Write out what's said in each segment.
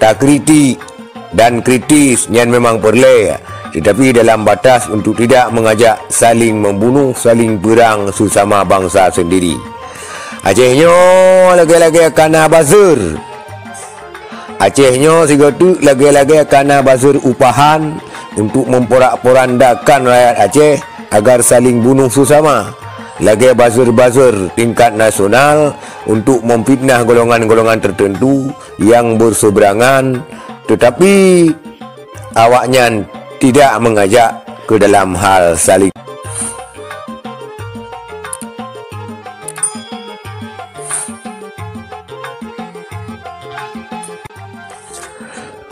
tak kritik dan kritis yang memang perlu, tetapi dalam batas untuk tidak mengajak saling membunuh, saling perang sesama bangsa sendiri. Acehnya lagi-lagi kana bazar. Acehnya siga tu lagi-lagi kana bazar upahan untuk memporak-porandakan rakyat Aceh agar saling bunuh sesama. Lagi bazar-bazar tingkat nasional untuk memfitnah golongan-golongan tertentu yang berseberangan, tetapi awaknya tidak mengajak ke dalam hal saling.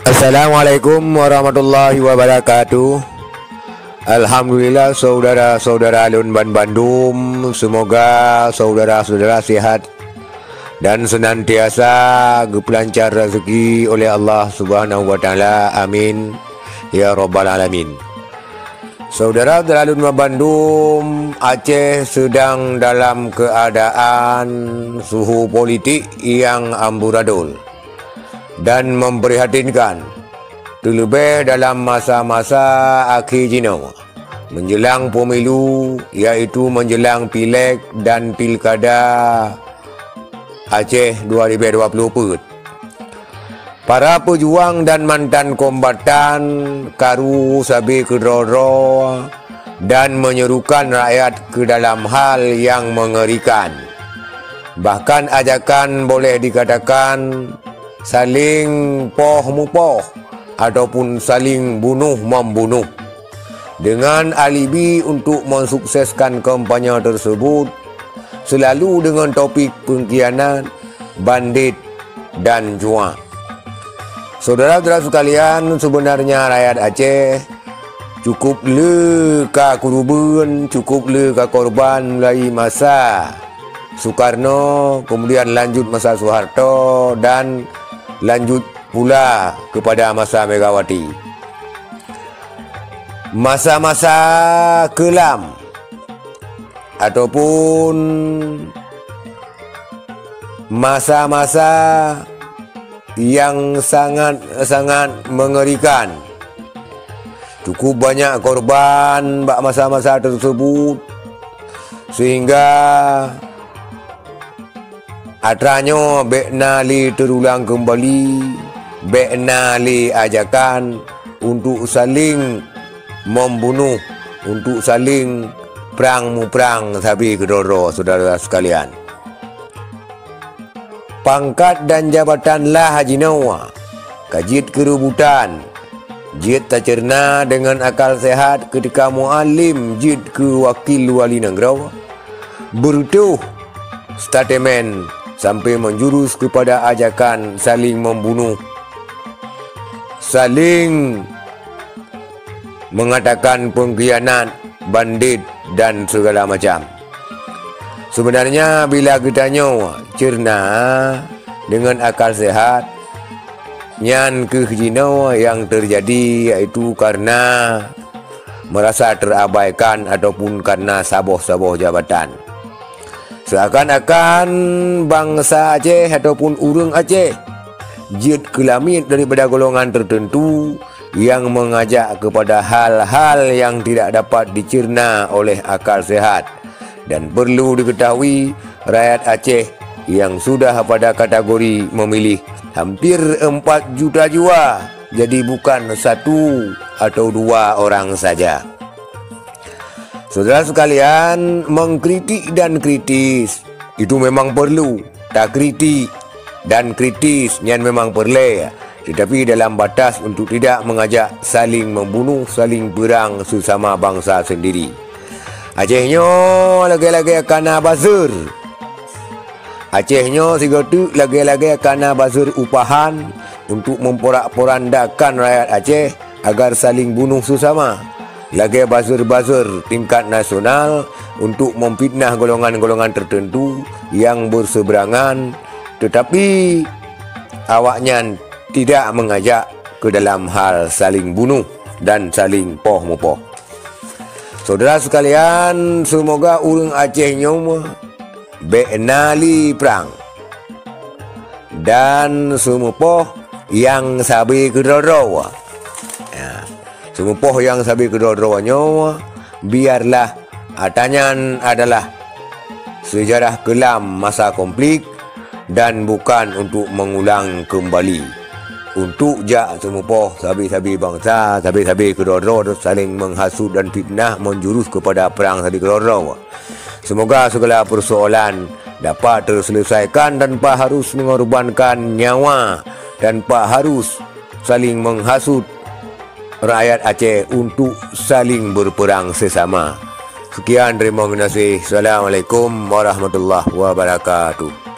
Assalamualaikum warahmatullahi wabarakatuh. Alhamdulillah saudara-saudara Alun Ban Bandung, semoga saudara-saudara sehat dan senantiasa dipelancar rezeki oleh Allah Subhanahu wa taala. Amin ya rabbal alamin. Saudara Alun Ban Bandung, Aceh sedang dalam keadaan suhu politik yang amburadul dan memprihatinkan, terlebih dalam masa-masa akhir Jino menjelang pemilu, iaitu menjelang Pileg dan Pilkada Aceh 2024. Para pejuang dan mantan kombatan karu sabi kedoro dan menyerukan rakyat ke dalam hal yang mengerikan. Bahkan ajakan boleh dikatakan saling poh-mupoh ataupun saling bunuh-membunuh dengan alibi untuk mensukseskan kampanye tersebut, selalu dengan topik pengkhianat, bandit dan juang. Saudara-saudara sekalian, sebenarnya rakyat Aceh cukup le ka korban, cukup le ka korban mulai masa Soekarno, kemudian lanjut masa Soeharto dan lanjut pula kepada masa Megawati. Masa-masa kelam ataupun masa-masa yang sangat mengerikan. Cukup banyak korban bak masa-masa tersebut, sehingga atranya beknali terulang kembali, beknali ajakan untuk saling membunuh, untuk saling perang sabi kedoro. Saudara sekalian, pangkat dan jabatanlah Haji Nawa, kajit kerebutan, jid tak cerna dengan akal sehat ketika mualim jid ke wakil wali negara bertuh statement sampai menjurus kepada ajakan saling membunuh, saling mengatakan pengkhianat, bandit dan segala macam. Sebenarnya bila kita cerna dengan akal sehat, nyan kehjino yang terjadi iaitu karena merasa terabaikan ataupun karena saboh-saboh jabatan. Seakan-akan bangsa Aceh ataupun urang Aceh jid kelamit daripada golongan tertentu yang mengajak kepada hal-hal yang tidak dapat dicerna oleh akal sehat. Dan perlu diketahui, rakyat Aceh yang sudah pada kategori memilih hampir 4 juta jiwa, jadi bukan 1 atau 2 orang saja. Saudara sekalian, mengkritik dan kritis itu memang perlu. Tak kritik dan kritis yang memang perlu, tetapi dalam batas untuk tidak mengajak saling membunuh, saling perang sesama bangsa sendiri. Acehnya lagi-lagi kana bazar. Acehnya siga tu lagi-lagi kana bazar upahan untuk memporak-porandakan rakyat Aceh agar saling bunuh sesama. Lagi bazar-bazar tingkat nasional untuk memfitnah golongan-golongan tertentu yang berseberangan, tetapi awaknya tidak mengajak ke dalam hal saling bunuh dan saling poh-mupoh. Saudara sekalian, semoga urang Aceh nyoma beknali perang dan semupoh yang sabi kedoro. Ya. Semupoh yang sabi kedoro-nyo, biarlah atanyan adalah sejarah kelam masa konflik dan bukan untuk mengulang kembali. Untuk jak semupoh sabi-sabi bangsa, sabi-sabi kedoro saling menghasut dan fitnah menjurus kepada perang sabi kedoro. Semoga segala persoalan dapat terselesaikan tanpa harus mengorbankan nyawa, tanpa harus saling menghasut rakyat Aceh untuk saling berperang sesama. Sekian, terima kasih. Assalamualaikum warahmatullahi wabarakatuh.